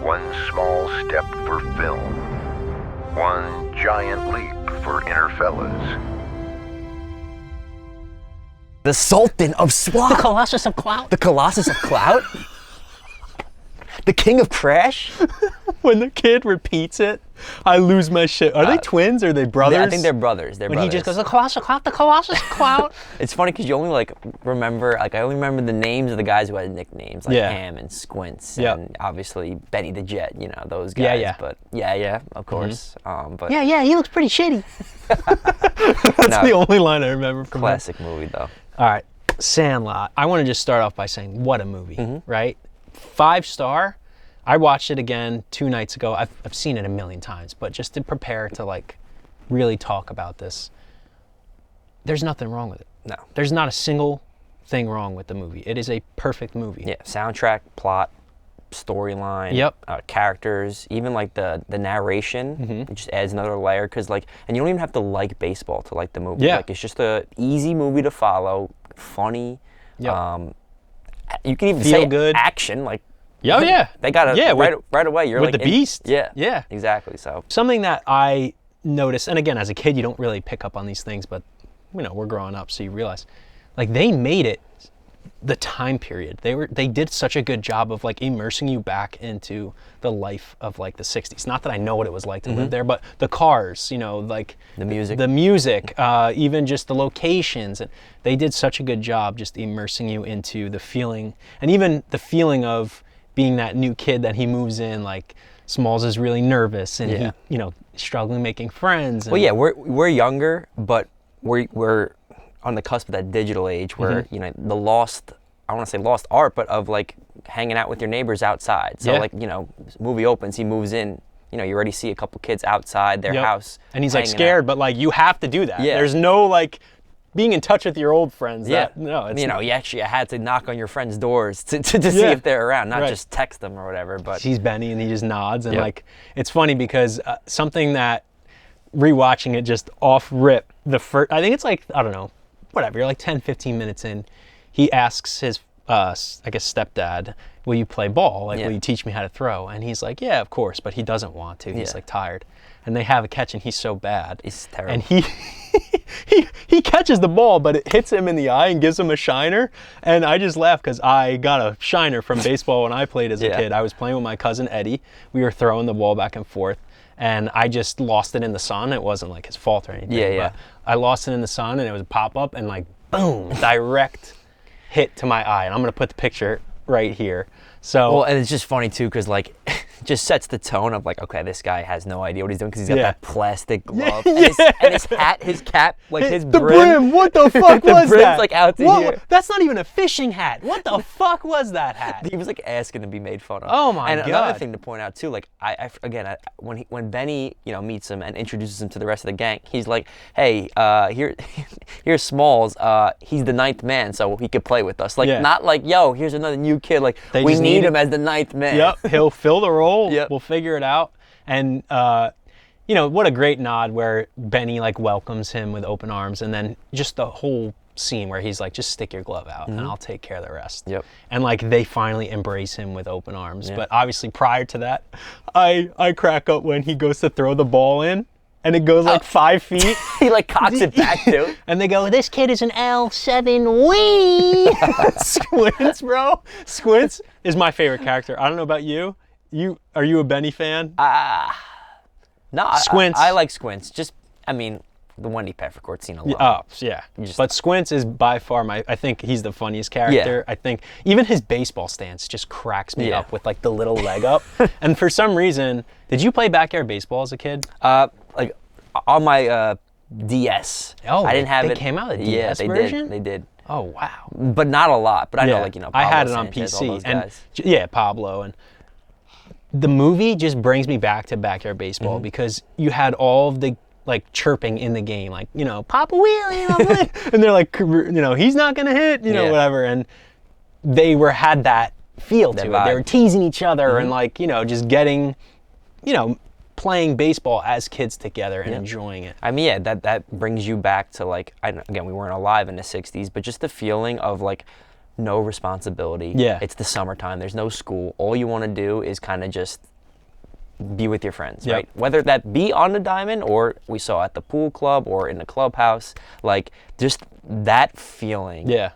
One small step for film. One giant leap for Interfellas. The Sultan of Swat. The Colossus of Clout. The Colossus of Clout? The King of Crash? When the kid repeats it, I lose my shit. Are they twins or are they brothers? I think they're brothers. When he just goes, the Colossus of Clout, the Colossus of Clout. It's funny because you only remember, I only remember the names of the guys who had nicknames, like Ham and Squints, and obviously Benny the Jet, those guys. Yeah. But of course. But Yeah, he looks pretty shitty. That's the only line I remember from classic movie, though. All right, Sandlot. I want to just start off by saying, what a movie, right? 5-star. I watched it again 2 nights ago. I've seen it a million times, but just to prepare to really talk about this, there's nothing wrong with it. No. There's not a single thing wrong with the movie. It is a perfect movie. Yeah, soundtrack, plot, storyline, characters, even the narration. It just adds another layer because and you don't even have to like baseball to like the movie. Yeah. It's just a easy movie to follow, funny. Yep. You can even Feel say good. Action, they got it right away. You're with the beast. Yeah, exactly. So something that I noticed, and again, as a kid, you don't really pick up on these things, but we're growing up, so you realize, they made it the time period. They did such a good job of immersing you back into the life of the 60s. Not that I know what it was like to live there, but the cars, the music, even just the locations, and they did such a good job just immersing you into the feeling, and even the feeling of being that new kid that he moves in. Smalls is really nervous, and he struggling making friends. And, we're younger, but we're on the cusp of that digital age where the lost art, but of hanging out with your neighbors outside. So movie opens, he moves in, you already see a couple kids outside their house, and he's scared, but you have to do that. There's no being in touch with your old friends. You actually had to knock on your friends' doors to see if they're around, not just text them or whatever. But he's Benny, and he just nods, and it's funny because something that rewatching it just off rip, I think it's I don't know, whatever, you're 10, 15 minutes in, he asks his, I guess, stepdad, will you play ball? Will you teach me how to throw? And he's like, yeah, of course, but he doesn't want to. He's tired. And they have a catch, and he's so bad. He's terrible. And he catches the ball, but it hits him in the eye and gives him a shiner. And I just laugh because I got a shiner from baseball when I played as a kid. I was playing with my cousin Eddie. We were throwing the ball back and forth, and I just lost it in the sun. It wasn't his fault or anything. But I lost it in the sun, and it was a pop-up, and boom, direct hit to my eye. And I'm going to put the picture right here. So, and it's just funny too because just sets the tone of okay, this guy has no idea what he's doing because he's got that plastic glove and his hat, his cap, his the brim. What the fuck was brim's that? Out to here. That's not even a fishing hat. What the fuck was that hat? He was asking to be made fun of. Oh my god! And another thing to point out too, when Benny Meets him and introduces him to the rest of the gang, he's like, hey, here's Smalls. He's the 9th man, so he could play with us. Not yo, here's another new kid. We need him as the 9th man. Yep, he'll fill the role. Yep. We'll figure it out. And what a great nod where Benny welcomes him with open arms, and then just the whole scene where he's just stick your glove out and I'll take care of the rest. Yep. And they finally embrace him with open arms. But obviously prior to that, I crack up when he goes to throw the ball in, and it goes 5 feet. He cocks it back too. And they go, this kid is an L7 wee. Squints, bro. Squints is my favorite character. I don't know about you. Are you a Benny fan? No, Squints. I like Squints. The Wendy Peffercorn scene alone. But Squints is by far I think he's the funniest character. I think even his baseball stance just cracks me up with the little leg up. And for some reason, did you play backyard baseball as a kid? On my DS. Oh, I didn't have it. They came out with a DS version? They did. Oh, wow. But not a lot. But I know Pablo I had it on Sanchez, PC. all those guys. And Pablo. And the movie just brings me back to backyard baseball because you had all of the chirping in the game, Papa Wheelie, and they're he's not gonna hit, whatever, and they had that feel to it. They were teasing each other and just getting, playing baseball as kids together and enjoying it. That brings you back to again, we weren't alive in the 60s, but just the feeling of no responsibility. Yeah. It's the summertime. There's no school. All you want to do is kind of just be with your friends, Yep. right? Whether that be on the diamond or we saw at the pool club or in the clubhouse, like just that feeling. Yeah.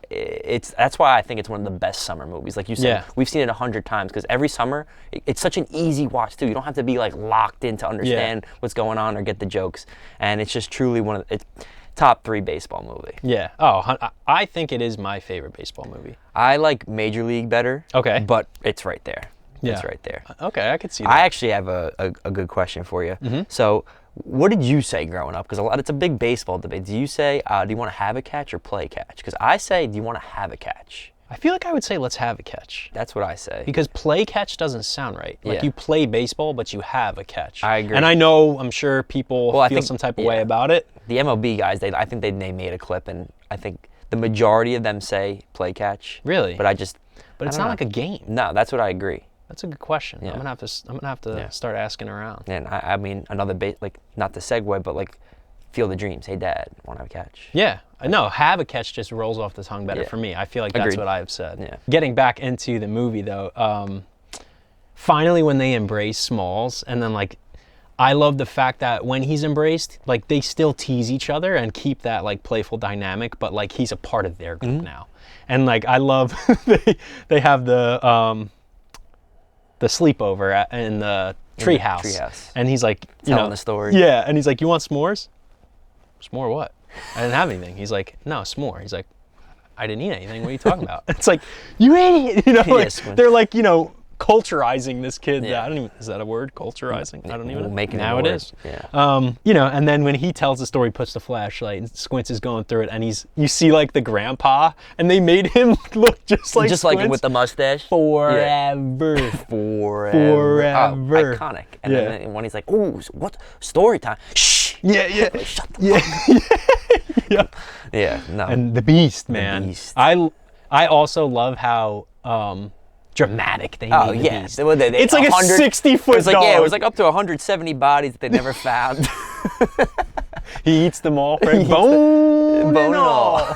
That's why I think it's one of the best summer movies. Like you said, Yeah. we've seen it 100 times because every summer it's such an easy watch too. You don't have to be like locked in to understand what's going on or get the jokes, and it's just truly one of it's top 3 baseball movie. Yeah. Oh, I think it is my favorite baseball movie. I like Major League better. Okay. But it's right there. Yeah. It's right there. Okay, I could see that. I actually have a good question for you. Mm-hmm. So, what did you say growing up? Because it's a big baseball debate. Do you say, do you want to have a catch or play catch? Because I say, do you want to have a catch? I feel like I would say let's have a catch. That's what I say. Because play catch doesn't sound right. Like Yeah. you play baseball, but you have a catch. I agree. And I'm sure people I feel think- some type of way about it. The MLB guys, I think they made a clip, and I think the majority of them say play catch. Really? But But I it's don't not know. like a game. No, that's what I agree. That's a good question. Yeah. I'm gonna have to start asking around. And I mean, another like not to segue, but like Field of Dreams. Hey, Dad, want to have a catch? Yeah, no, have a catch just rolls off the tongue better Yeah. for me. I feel like that's Agreed. what I've said. Yeah. Getting back into the movie though, finally when they embrace Smalls, and then like, I love the fact that when he's embraced, like they still tease each other and keep that like playful dynamic, but like he's a part of their group now. And like I love they have the sleepover in the treehouse, treehouse. and he's like, Telling the story. Yeah, and he's like, you want s'mores? S'more what? I didn't have anything. He's like, no, s'more. He's like, I didn't eat anything. What are you talking about? It's like, you idiot. You know, like, Squints. they're like, culturizing this kid. Yeah. I don't even, is that a word? Culturizing? I don't even know. We'll make it Now a it word. is. Yeah. And then when he tells the story, he puts the flashlight, and Squints is going through it, and you see like the grandpa, and they made him look just like Just Squints like with the mustache. forever. Forever. Oh, iconic. And then when he's like, "Ooh, what story time?" Shh. Yeah. Shut the fuck Yeah. Yeah. No. And the Beast, man. Beast. I also love how dramatic they made the yeah. Beast. It's like a 60-foot It was like dog. it was like up to 170 bodies that they never found. He eats them all, right? Bone Bone and all.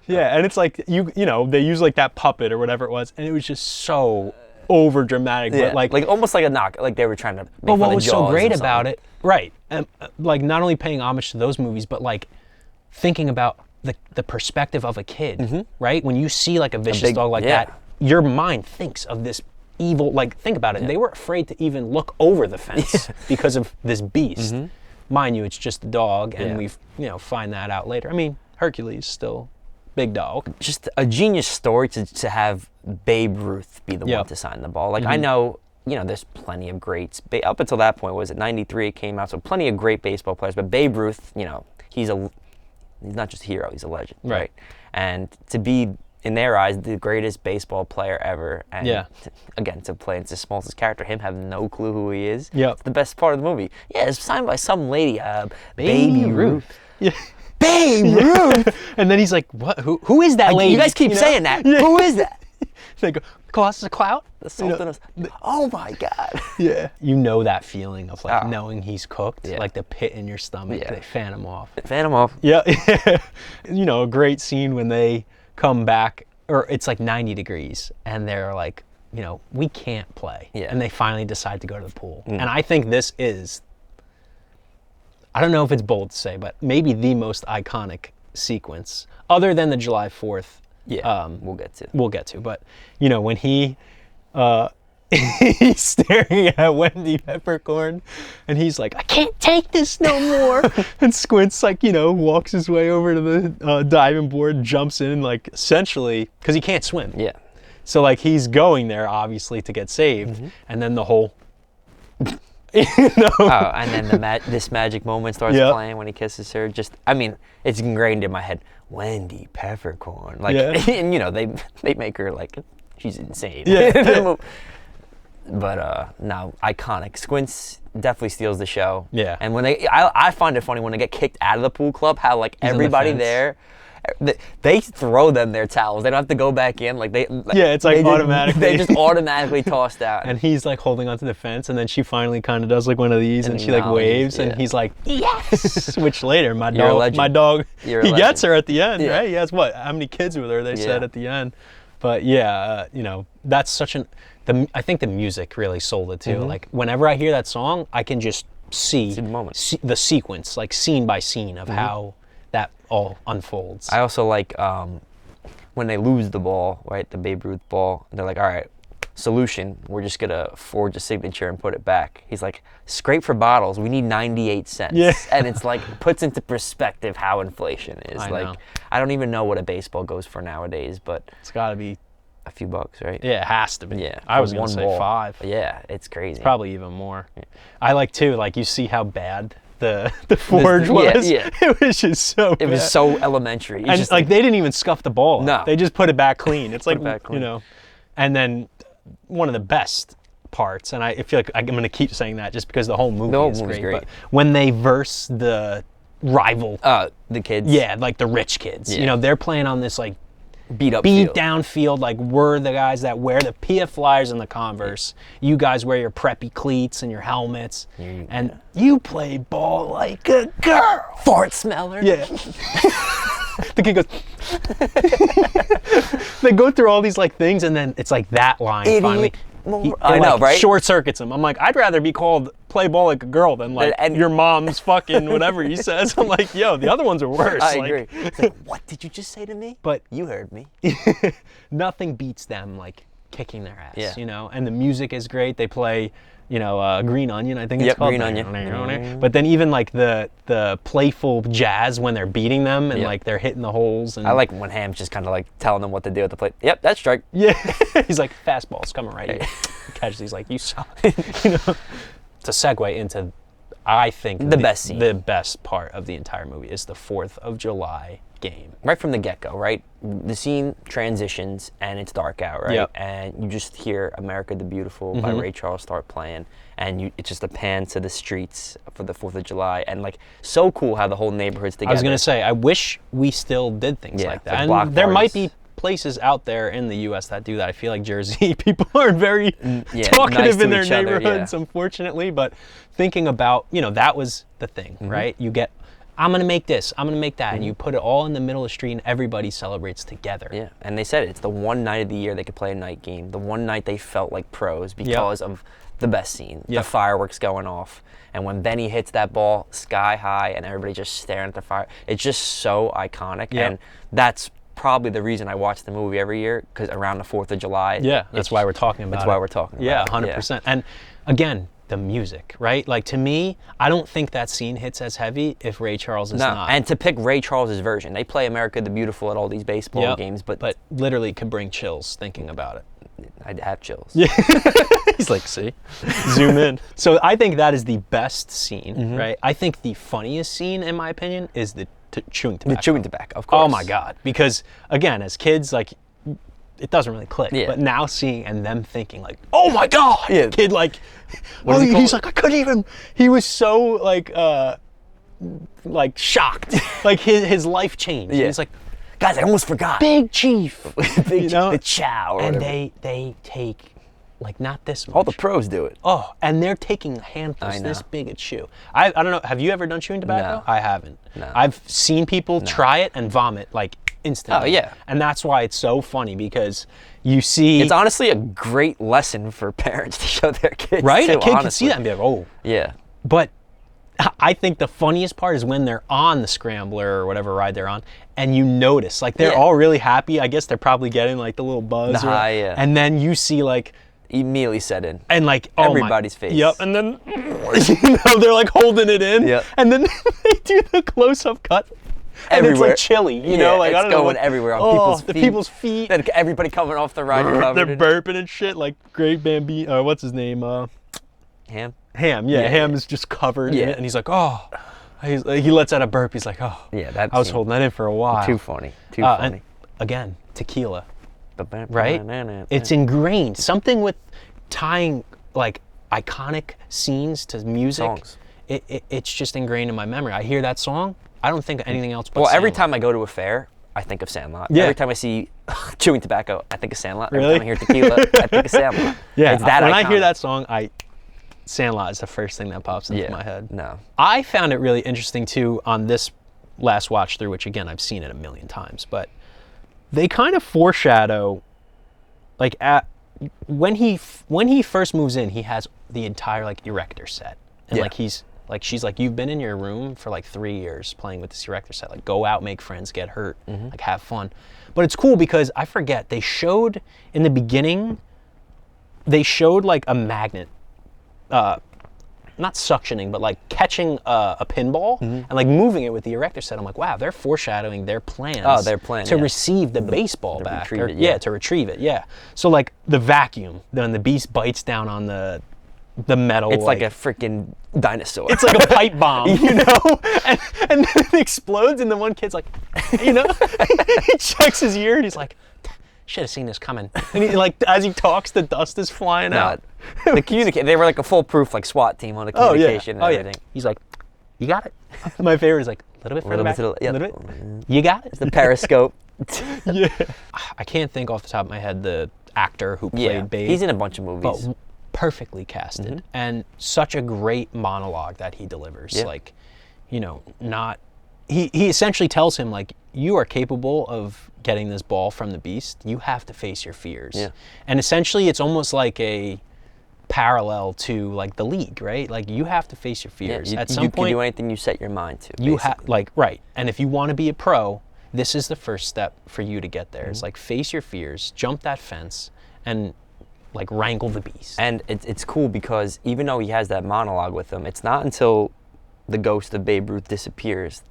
Yeah, and it's like they use like that puppet or whatever it was, and it was just so over dramatic. Yeah. But like almost like a knock. Like they were trying to. Make but fun what of was so Jaws great or about something. it, right? And like not only paying homage to those movies, but like thinking about the perspective of a kid, right? When you see like a vicious big- dog like yeah. that, your mind thinks of this evil. Like think about it. They were afraid to even look over the fence because of this beast. Mind you, it's just a dog, and we find that out later. I mean, Hercules still big dog. Just a genius story to have Babe Ruth be the one Yep. to sign the ball. Like I know, there's plenty of greats. Up until that point, was it '93? It came out, so plenty of great baseball players. But Babe Ruth, he's not just a hero; he's a legend, Right. And to be in their eyes the greatest baseball player ever, and again to play into Smalls' character, him have no clue who he is. Yep. It's the best part of the movie. Yeah, it's signed by some lady, Baby Ruth. Yeah. Babe Ruth. And then he's like, "What? Who is that lady?" You guys keep saying that. Yeah. Who is that? They go, Colossus of Clout? The Sultan of. Oh my God. Yeah. You know that feeling of like Oh. knowing he's cooked, Yeah. like the pit in your stomach. Yeah. They fan him off. Fan him off. Yeah. A great scene when they come back, or it's like 90 degrees, and they're like, we can't play. Yeah. And they finally decide to go to the pool. And I think this is, I don't know if it's bold to say, but maybe the most iconic sequence, other than the July 4th. Yeah, we'll get to. We'll get to. But, when he, he's staring at Wendy Peffercorn, and he's like, I can't take this no more. And Squints, like, walks his way over to the diving board, jumps in, like, essentially, because he can't swim. Yeah. So, like, he's going there, obviously, to get saved. And then the whole, Oh, and then this magic moment starts Yep. playing when he kisses her. It's ingrained in my head. Wendy Peffercorn. Like, Yeah. and they make her like, she's insane. Yeah. But no, iconic. Squints definitely steals the show. Yeah. And when I find it funny when they get kicked out of the pool club, how like on the everybody fence. there, they throw them their towels. They don't have to go back in. Like it's like automatically. They just automatically tossed out. And he's like holding onto the fence, and then she finally kind of does like one of these, and she like acknowledges, waves, and yeah. he's like, yes. Which later, my You're a dog, legend. You're a he gets legend. her at the end, Yeah. right? He has how many kids with her? They said Yeah. at the end. But yeah, that's such I think the music really sold it too. Like whenever I hear that song, I can just see the moment. the sequence, like scene by scene of how that all unfolds. I also like when they lose the ball, right, the Babe Ruth ball, and they're like, all right, solution, we're just going to forge a signature and put it back. He's like, scrape for bottles, we need 98 cents. Yeah. And it's like, puts into perspective how inflation is. I like, know. I don't even know what a baseball goes for nowadays, but It's got to be, a few bucks, right? yeah, it has to be. Yeah. I was for going to one say ball. 5. Yeah, it's crazy. Probably even more. I like too, like you see how bad the forge was. Yeah. It was just so It was bad. so elementary. It's And just like they didn't even scuff the ball up. No. They just put it back clean. It's like, it back clean. you know, and then one of the best parts, and I feel like I'm going to keep saying that just because the whole movie is movie's great. great. But when they verse the rival, the kids. yeah, like the rich kids, Yeah. you know, they're playing on this like Beat up beat field. down field, like we're the guys that wear the PF Flyers and the Converse. You guys wear your preppy cleats and your helmets, and you play ball like a girl. Fart smeller. Yeah. The kid goes. They go through all these like things, and then it's like that line Idiot. finally. I know, right? Short circuits him. I'm like, I'd rather be called play ball like a girl than like And- your mom's fucking whatever he says. I'm like, yo, the other ones are worse. I Like, agree. It's like, what did you just say to me? But You heard me. nothing beats them like kicking their ass, Yeah. you know. And the music is great. They play, you know, Green Onion, I think it's Yep, called. Green Onion. But then even like the playful jazz when they're beating them and Yep. like they're hitting the holes. And I like when Ham's just kind of like telling them what to do at the plate. Yep, that's strike. yeah, he's like fastball's coming right here. Catches, he's like, you suck. You know, to segue into, I think The best scene. the best part of the entire movie is the 4th of July game. Right from the get-go, right? The scene transitions and it's dark out, right? Yep. And you just hear "America the Beautiful" by Ray Charles start playing, and it's just a pan to the streets for the 4th of July, and like so cool how the whole neighborhood's together. I was gonna say, I wish we still did things Yeah, like that. like block And there might parties. be places out there in the U.S. that do that. I feel like Jersey people are very yeah, talkative nice to in their each other, neighborhoods, yeah. unfortunately. But thinking about, you know, that was the thing, right? You get, I'm gonna make this, I'm gonna make that, and you put it all in the middle of the street, and everybody celebrates together. Yeah, and they said it's the one night of the year they could play a night game. The one night they felt like pros because of the best scene, the Yep. fireworks going off. And when Benny hits that ball sky high and everybody just staring at the fire, it's just so iconic. Yep. And that's probably the reason I watch the movie every year, because around the 4th of July. Yeah, that's why we're talking about it. That's why we're talking Yeah, about it. 100%. And again, the music, right? Like to me, I don't think that scene hits as heavy if Ray Charles is No, not. and to pick Ray Charles's version. They play America the Beautiful at all these baseball Yep, games, but literally could bring chills thinking about it. I'd have chills. Yeah. He's like, see, zoom in. So I think that is the best scene, right? I think the funniest scene, in my opinion, is the chewing tobacco. The chewing tobacco, of course. Oh my God. Because again, as kids, like, it doesn't really click. Yeah. But now seeing and them thinking like, oh my God, Yeah. kid, like, does he call he's it? like, I couldn't even, he was so like shocked. Like his life changed. Yeah. He's like, Guys, I almost forgot. big chief. Big you know? the chow. Or And whatever. they take, like, not this much. All the pros do it. Oh, and they're taking handfuls I know. this big a chew. I don't know. Have you ever done chewing tobacco? No. I haven't. No. I've seen people try it and vomit like instantly. Oh, yeah. And that's why it's so funny because you see, It's honestly a great lesson for parents to show their kids. right? Too, A kid can honestly. see that and be like, oh. Yeah. But I think the funniest part is when they're on the scrambler or whatever ride they're on, and you notice like they're Yeah. all really happy. I guess they're probably getting like the little buzz. The high, yeah. And then you see like. Immediately set in. And like oh my- Everybody's face. Yep. And then you know they're like holding it in. Yep. And then they do the close-up cut. And Everywhere. it's like chilly, you Yeah, know, like it's I don't know going what, everywhere on oh, people's the feet. people's feet. Then everybody coming off the ride covered They're in burping and shit. Like Great Bambino. What's his name? ham. Ham. Yeah, Yeah, Ham yeah. is just covered in Yeah. it, and he's like, oh. He lets out a burp. He's like, oh. Yeah, that I was scene. holding that in for a while. Too funny. Too And funny. again, tequila. Right? Right? It's ingrained. Something with tying like iconic scenes to music. Songs. It's just ingrained in my memory. I hear that song, I don't think of anything else but Well, every Sandlot. time I go to a fair, I think of Sandlot. Yeah. Every time I see chewing tobacco, I think of Sandlot. Really? Every time I hear tequila, I think of Sandlot. Yeah, It's that when I hear iconic. that song, Sandlot is the first thing that pops into Yeah. my head. No. I found it really interesting too on this last watch through, which again I've seen it a million times, but they kind of foreshadow, like when he first moves in, he has the entire like erector set, and Yeah. like she's like, you've been in your room for like 3 years playing with this erector set. Like, go out, make friends, get hurt, like have fun. But it's cool because I forget, they showed in the beginning, they showed like a magnet, not suctioning, but like catching a pinball and like moving it with the erector set. I'm like, wow, they're foreshadowing their plans. Oh, their plan, to yeah. receive the baseball back. retrieve it, yeah, yeah. to retrieve it. Yeah. So like the vacuum, then the beast bites down on the metal. It's like a freaking dinosaur. It's like a pipe bomb, you know, and then it explodes, and the one kid's like, you know, he checks his ear and he's like, should have seen this coming. And he, like, as he talks, the dust is flying out. The they were like a foolproof like SWAT team on the communication and everything. He's like, you got it. My favorite is like, a little bit further back, to the, yeah. little bit. You got it. The periscope. Yeah. I can't think off the top of my head the actor who played Babe. He's in a bunch of movies. But perfectly casted, and such a great monologue that he delivers. Yeah. Like, you know, not he essentially tells him like, you are capable of getting this ball from the beast. You have to face your fears. Yeah. And essentially it's almost like a parallel to like the league, right? Like, you have to face your fears. At some you point, can do anything you set your mind to. you have like, right. And if you want to be a pro, this is the first step for you to get there. It's like, face your fears, jump that fence, and like wrangle the beast. And it's cool because even though he has that monologue with him, it's not until the ghost of Babe Ruth disappears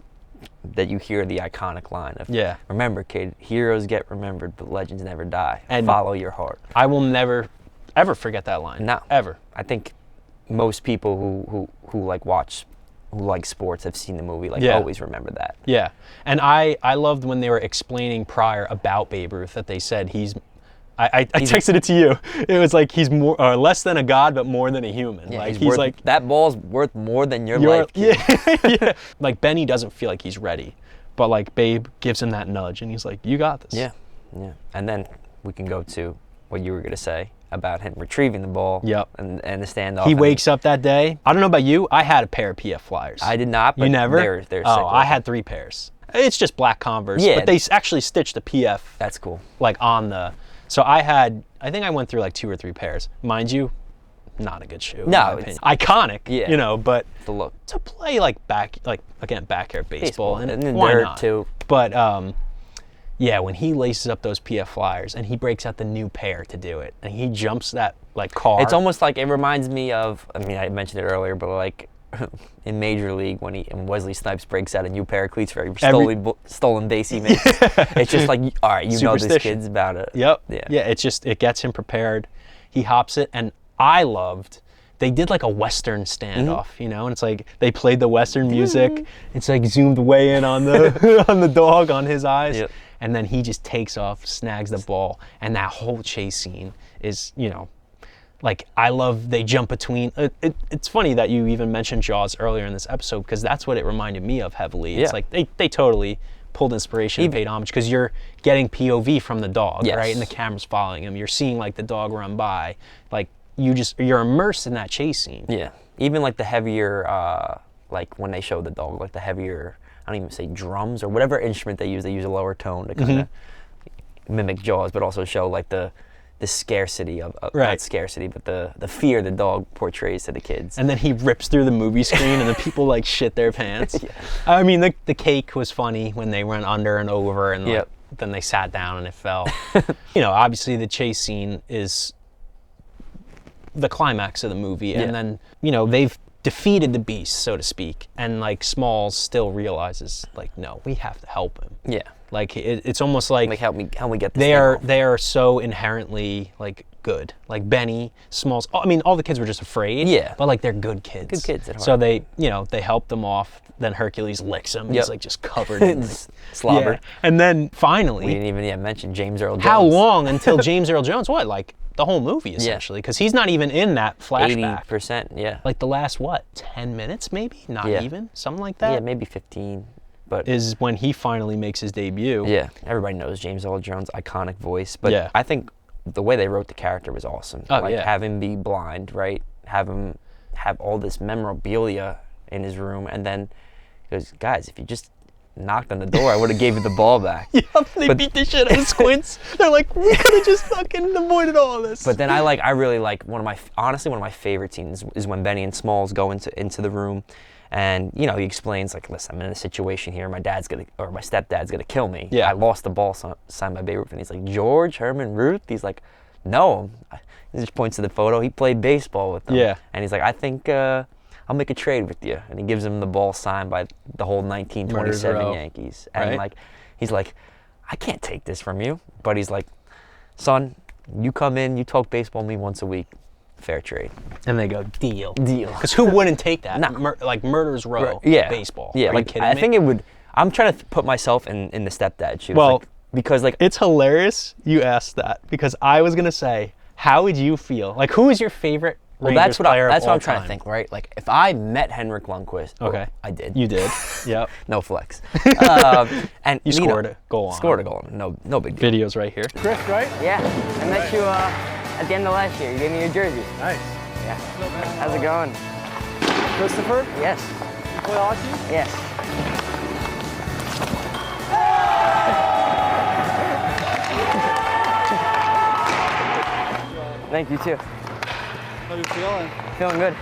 that you hear the iconic line of, Yeah. remember, kid, heroes get remembered, but legends never die. And follow your heart. I will never, ever forget that line. No. Ever. I think most people who like watch, who like sports, have seen the movie, like Yeah. always remember that. Yeah. And I loved when they were explaining prior about Babe Ruth that they said I texted it to you. It was like, he's more or less than a god, but more than a human. Yeah, like he's worth, like, that ball's worth more than your life, kid. yeah, yeah. Like, Benny doesn't feel like he's ready, but like Babe gives him that nudge, and he's like, you got this. Yeah, yeah. And then we can go to what you were gonna say about him retrieving the ball. Yep. And the standoff. He wakes up that day. I don't know about you. I had a pair of PF Flyers. I did not. But You never? They're sick I looking. had 3 pairs. It's just black Converse. Yeah. But they actually stitched the PF That's cool. like on the. So I think I went through like 2 or 3 pairs. Mind you, not a good shoe. in No, my it's- opinion. Iconic. Yeah. You know, but The look. to play like backyard baseball, and in why dirt not? too. But yeah, when he laces up those PF Flyers and he breaks out the new pair to do it, and he jumps that like car. It's almost like, it reminds me of, I mean, I mentioned it earlier, but like in Major League when Wesley Snipes breaks out a new pair of cleats for every stolen base he makes. It's just like, all right, you know this Superstition. kid's about it. Yep. Yeah. It gets him prepared. He hops it, and I loved. They did like a Western standoff, you know, and it's like they played the Western music. It's like zoomed way in on the on the dog, on his eyes, Yep. and then he just takes off, snags the ball, and that whole chase scene is, you know, like, I love. They jump between. It's funny that you even mentioned Jaws earlier in this episode, because that's what it reminded me of heavily. It's Yeah. like they totally pulled inspiration and paid homage, because you're getting POV from the dog, Yes. right? And the camera's following him. You're seeing like the dog run by. Like, you're immersed in that chase scene. Yeah. Even like the heavier, like when they show the dog, like the heavier, I don't even say drums or whatever instrument they use a lower tone to kind of mimic Jaws, but also show like the scarcity of Right. not scarcity, but the fear the dog portrays to the kids. And then he rips through the movie screen, and the people like shit their pants. I mean, the cake was funny when they went under and over, and like, Yep. then they sat down and it fell. You know, obviously the chase scene is the climax of the movie, and Yeah. then, you know, they've defeated the beast, so to speak, and like Smalls still realizes, like, no, we have to help him. Yeah. Like, it's almost like Help me get this they thing are off. they are so inherently like good. Like Benny, Smalls. I mean, all the kids were just afraid. Yeah. But like, they're good kids. Good kids at So heart. they, you know, they help them off. Then Hercules licks him. Yep. He's like just covered in Slobber. Yeah. And then We finally, didn't even mention James Earl Jones. how long until James Earl Jones? What, like the whole movie essentially? Because he's not even in that flashback. 80%. Yeah. Like the last 10 minutes maybe? Not Yeah. even something like that. Yeah, maybe 15. But Is when he finally makes his debut. yeah, everybody knows James Earl Jones' iconic voice. But Yeah. I think the way they wrote the character was awesome. Oh, like, yeah. have him be blind, right? Have him have all this memorabilia in his room, and then he goes, guys, if you just knocked on the door, I would have gave you the ball back. Yep, they beat the shit out of Squints. They're like, we could have just fucking avoided all this. But then I really like honestly one of my favorite scenes is when Benny and Smalls go into the room, and he explains like, listen, I'm in a situation here. My stepdad's gonna kill me. Yeah. I lost the ball signed by Babe Ruth, and he's like, George Herman Ruth. He's like, no. He just points to the photo. He played baseball with them. Yeah. And he's like, I think I'll make a trade with you. And he gives him the ball signed by the whole 1927 Yankees. And right. like, he's like, I can't take this from you. But he's like, son, you come in, you talk baseball with me once a week. Fair trade. And they go, deal. Deal. Because who wouldn't take that? Nah. Like Murder's Row. Yeah. Baseball. Yeah. Are like, you kidding I me? think it would. I'm trying to put myself in the stepdad shoes. Well, like, because like it's hilarious you asked that, because I was gonna say, how would you feel? Like, who is your favorite Rangers player that's of what all I'm trying time? to think, right? Like, if I met Henrik Lundqvist, Okay. I did. You did. Yep. No flex. And You scored a goal on Scored a him. goal. No big deal. Videos right here. Chris, right? Yeah, I met you at the end of last year. You gave me your jersey. Nice. Yeah. How's it going? Christopher, Yes. you play hockey? Yes. Thank you too. How you feeling? Feeling good.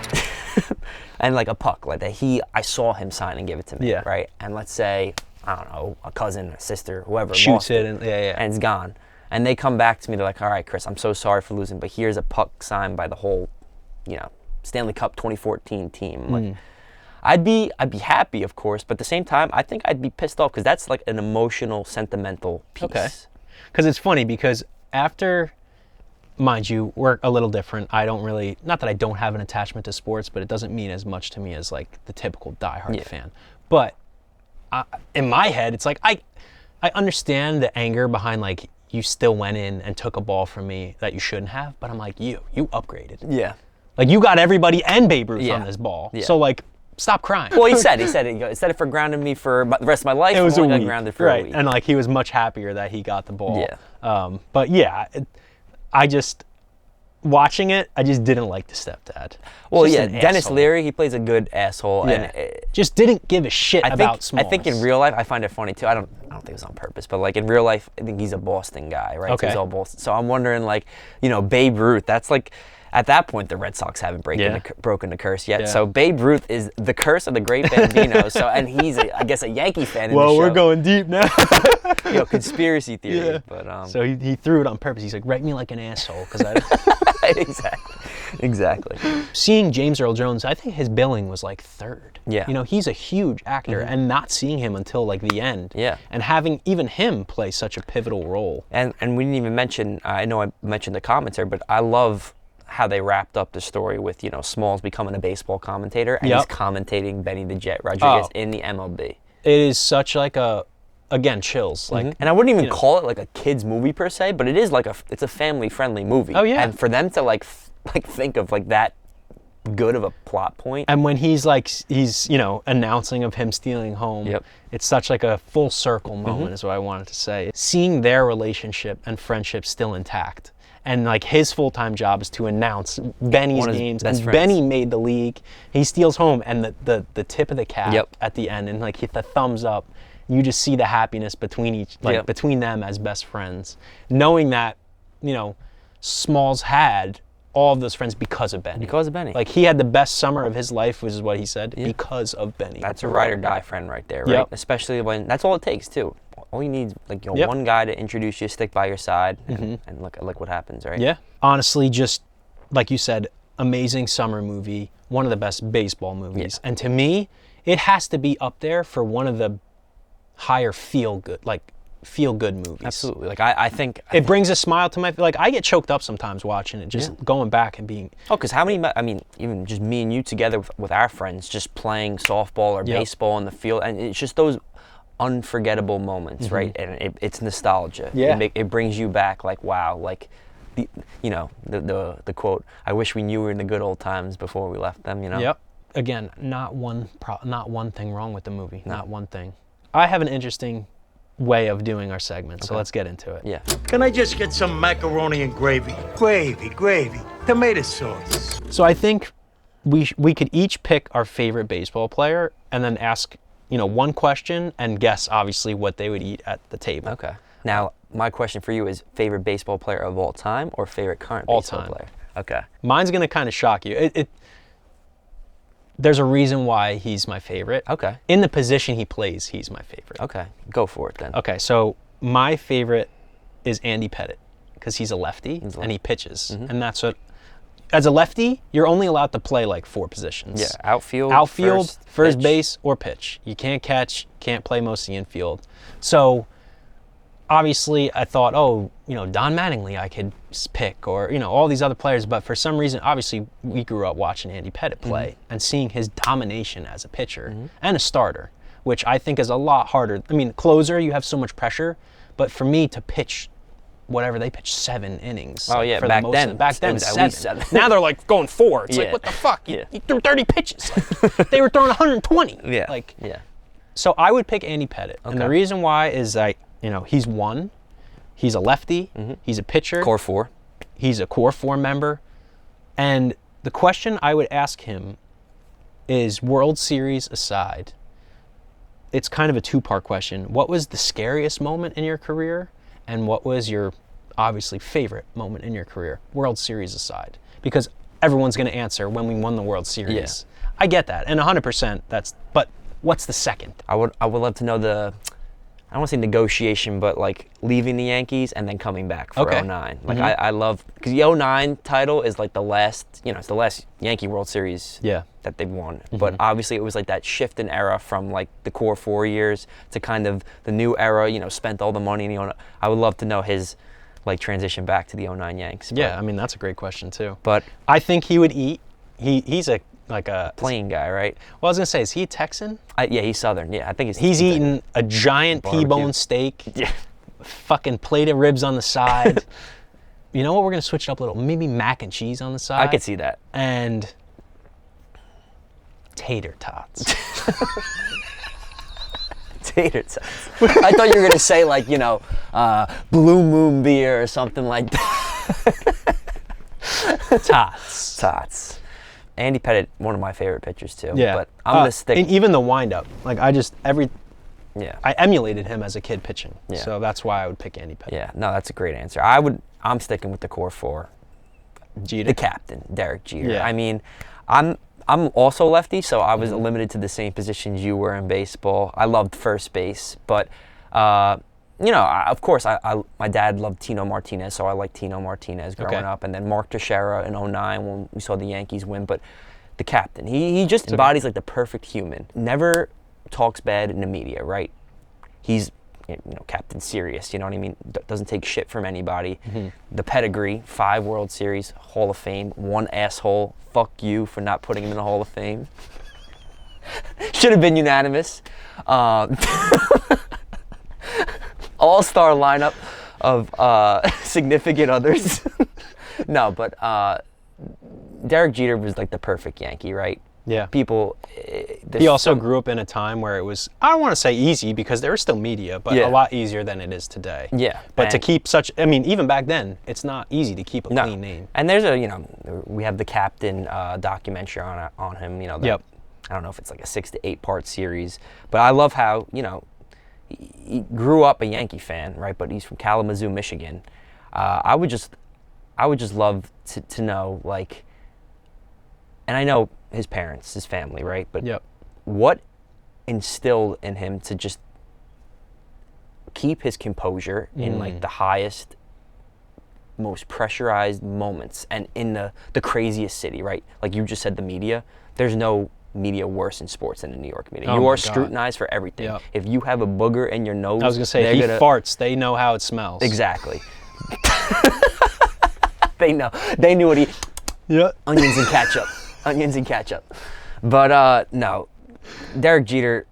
And like a puck, like that I saw him sign and give it to me, Yeah. right? And let's say, I don't know, a cousin, a sister, whoever Shoots lost it and yeah. and it's gone. And they come back to me, they're like, all right, Chris, I'm so sorry for losing, but here's a puck signed by the whole, Stanley Cup 2014 team. Like, I'd be happy, of course, but at the same time, I think I'd be pissed off because that's like an emotional, sentimental piece. Okay. Because it's funny, because after, mind you, we're a little different. I don't really, not that I don't have an attachment to sports, but it doesn't mean as much to me as like the typical diehard fan. But in my head, it's like, I understand the anger behind like, you still went in and took a ball from me that you shouldn't have, but I'm like, you upgraded. Yeah. Like, you got everybody and Babe Ruth Yeah. on this ball. Yeah. So like, stop crying. Well, he said, instead of for grounding me for the rest of my life, it was I a only got week, grounded for right? a week. And like, he was much happier that he got the ball. Yeah. But yeah, I just watching it, I just didn't like the stepdad. Well, Just yeah, an Dennis asshole. Leary, he plays a good asshole, Yeah. and Just didn't give a shit about Smalls. I think in real life, I find it funny too. I don't think it was on purpose, but like in real life, I think he's a Boston guy, right? Okay. So he's all Boston. So I'm wondering, like, Babe Ruth. That's like, at that point, the Red Sox haven't broken the curse yet. Yeah. So Babe Ruth is the curse of the great Bambino. And he's, I guess, a Yankee fan. In Well, the we're show. going deep now. Conspiracy theory. Yeah. But So he threw it on purpose. He's like, write me like an asshole, because I. exactly. Seeing James Earl Jones, I think his billing was like third. Yeah. He's a huge actor, and not seeing him until like the end. Yeah. And having even him play such a pivotal role. And we didn't even mention, I know I mentioned the commentary, but I love how they wrapped up the story with, Smalls becoming a baseball commentator, and he's commentating Benny the Jet Rodriguez in the MLB. It is such like again, chills. Like, and I wouldn't even call it like a kid's movie per se, but it is like it's a family-friendly movie. Oh, yeah. And for them to like think of like that good of a plot point. and when he's announcing of him stealing home, Yep. it's such like a full circle moment is what I wanted to say. Seeing their relationship and friendship still intact. And like his full-time job is to announce Benny's One of his games. best And friends. Benny made the league. He steals home, and the tip of the cap Yep. at the end, and like the thumbs up. You just see the happiness between between them as best friends, knowing that Smalls had all of those friends because of Benny. Because of Benny. Like, he had the best summer of his life, which is what he said, because of Benny. That's a ride or die friend right there, right? Yep. Especially when that's all it takes too. All you need is like Yep. one guy to introduce you, stick by your side, and look what happens, right? Yeah. Honestly, just like you said, amazing summer movie, one of the best baseball movies. Yeah. And to me, it has to be up there for one of the higher feel good movies. Absolutely. Like I think It brings a smile to my, like, I get choked up sometimes watching it, just going back and being. Oh, because how many? I mean, even just me and you together with our friends, just playing softball or baseball in the field, and it's just those unforgettable moments, right? And it's nostalgia. Yeah. It brings you back, like, wow, like the quote, "I wish we knew we were in the good old times before we left them." Yep. Again, not one thing wrong with the movie. Not one thing. I have an interesting way of doing our segment, so let's get into it. Yeah. Can I just get some macaroni and gravy? Gravy. Tomato sauce. So I think we could each pick our favorite baseball player and then ask, one question and guess obviously what they would eat at the table. Okay. Now, my question for you is favorite baseball player of all time or favorite current All baseball time. player? Okay. Mine's gonna kind of shock you. There's a reason why he's my favorite. Okay. In the position he plays, he's my favorite. Okay. Go for it then. Okay, so my favorite is Andy Pettitte because he's a lefty and he pitches, and that's what. As a lefty, you're only allowed to play like 4 positions. Yeah. Outfield, first pitch. base, or pitch. You can't catch, can't play most of the infield. So obviously, I thought, Don Mattingly I could pick, or all these other players. But for some reason, obviously, we grew up watching Andy Pettitte play and seeing his domination as a pitcher and a starter, which I think is a lot harder. I mean, closer, you have so much pressure, but for me to pitch whatever they pitched 7 innings. Oh, yeah, for back the most then, of them. Back it then, was at 7. least 7. Now they're like going 4. It's Yeah. like, what the fuck? Yeah. He threw 30 pitches. Like, they were throwing 120. Yeah. Like, yeah. so I would pick Andy Pettitte, and the Okay. reason why is he's won. He's a lefty. He's a pitcher. Core 4. He's a core 4 member, and the question I would ask him is, World Series aside, it's kind of a 2-part question. What was the scariest moment in your career, and what was your obviously favorite moment in your career, World Series aside? Because everyone's going to answer when we won the World Series. Yeah. I get that, and 100% but what's the second? I would love to know I don't want to say negotiation, but like leaving the Yankees and then coming back for Okay. 09. Like I love, because the 09 title is like the last, it's the last Yankee World Series that they've won. But obviously it was like that shift in era from like the core 4 years to kind of the new era, spent all the money in the 09. I would love to know his like transition back to the 09 Yanks. Yeah, I mean, that's a great question too. But I think he would eat. He's a playing guy, right? Well, I was gonna say, is he a Texan? Yeah, he's Southern. Yeah, I think He's eating a giant Barbecue. T-bone steak, Yeah. fucking plate of ribs on the side. You know what? We're gonna switch it up a little. Maybe mac and cheese on the side. I could see that. And tater tots. Tater tots. I thought you were gonna say like Blue Moon beer or something like that. Tots. Tots. Andy Pettitte, one of my favorite pitchers too. Yeah. But I'm gonna stick. And even the windup. Like I Yeah. emulated him as a kid pitching. Yeah. So that's why I would pick Andy Pettitte. Yeah. No, that's a great answer. I'm sticking with the core 4. Jeter. The captain, Derek Jeter. Yeah. I mean, I'm also lefty, so I was limited to the same positions you were in baseball. I loved first base, but of course, my dad loved Tino Martinez, so I liked Tino Martinez growing up, and then Mark Teixeira in 09 when we saw the Yankees win. But the captain, he just embodies like the perfect human. Never talks bad in the media, right? He's Captain Serious, you know what I mean? Doesn't take shit from anybody. The pedigree, 5 World Series, Hall of Fame, 1 asshole. Fuck you for not putting him in the Hall of Fame. Should have been unanimous. All-star lineup of significant others. No, but Derek Jeter was like the perfect Yankee, right? Yeah. People. He also grew up in a time where it was, I don't want to say easy because there was still media, but Yeah. a lot easier than it is today. Yeah. But to and- keep even back then, it's not easy to keep a clean name. And there's we have the Captain documentary on him. Yep. I don't know if it's like a 6 to 8 part series, but I love how he grew up a Yankee fan, right? But he's from Kalamazoo, Michigan. I would just love to know, like, and I know his parents, his family, right? But Yep. what instilled in him to just keep his composure in like the highest, most pressurized moments and in the craziest city, right? Like you just said, the media. There's no media worse in sports than the New York media. Oh You my are God. scrutinized for everything. Yep. If you have a booger in your nose, I was going to say, if he farts, they know how it smells. Exactly. They know. They knew what he. Yeah. Onions and ketchup. Onions and ketchup. But no, Derek Jeter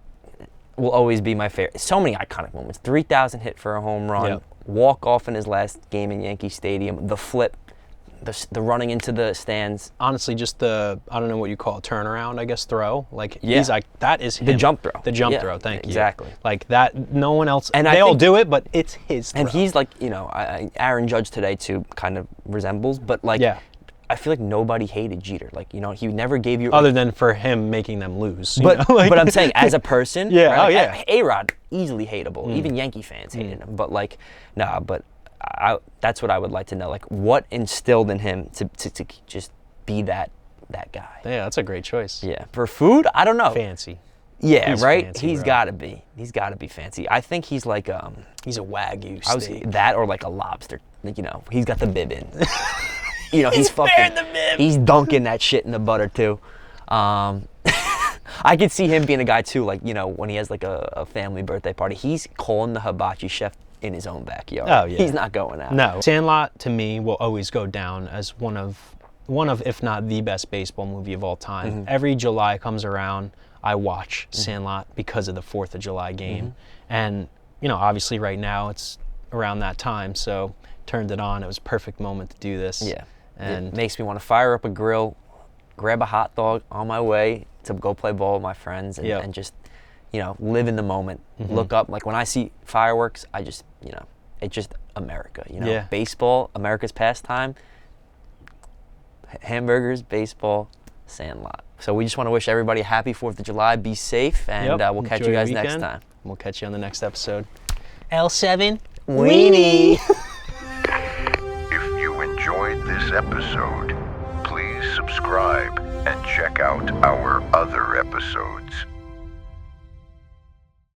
will always be my favorite. So many iconic moments. 3,000 hit for a home run. Yep. Walk off in his last game in Yankee Stadium. The flip. The running into the stands. Honestly, just I don't know what you call it, turnaround, I guess, throw. Like, Yeah. he's like, that is him. The jump throw. The jump Yeah, throw, thank you. exactly. Like that, no one else, And they I all think- do it, but it's his throw. And he's like, Aaron Judge today too kind of resembles, but like, Yeah. I feel like nobody hated Jeter. Like, you know, he never gave you. Other than for him making them lose. you But know, like- but I'm saying as a person, Yeah, right, oh, like, yeah. A-Rod easily hateable. Even Yankee fans hated him. But like, nah. But that's what I would like to know. Like, what instilled in him to just be that guy? Yeah, that's a great choice. Yeah. For food, I don't know. Fancy. Yeah, He's right. fancy, He's bro. got to be. He's got to be fancy. I think he's like He's a Wagyu I was steak. that or like a lobster. Like, you know, he's got the bib in. You know, he's fucking. the bib. He's dunking that shit in the butter too. I could see him being a guy too. Like, you know, when he has like a family birthday party, he's calling the hibachi chef in his own backyard. Oh, yeah. He's not going out. No, Sandlot to me will always go down as one of if not the best baseball movie of all time. Every July comes around, I watch Sandlot because of the 4th of July game. And, you know, obviously right now it's around that time, so turned it on. It was a perfect moment to do this. Yeah. And It makes me want to fire up a grill, grab a hot dog on my way to go play ball with my friends and, Yep. and just, you know, live in the moment. Look up. Like when I see fireworks, I just, you know, it's just America. You know, Yeah. baseball, America's pastime. Hamburgers, baseball, Sandlot. So we just want to wish everybody a happy 4th of July. Be safe, and Yep. we'll catch Enjoy you your guys next weekend. time. We'll catch you on the next episode. L7 Weenie. If you enjoyed this episode, please subscribe and check out our other episodes.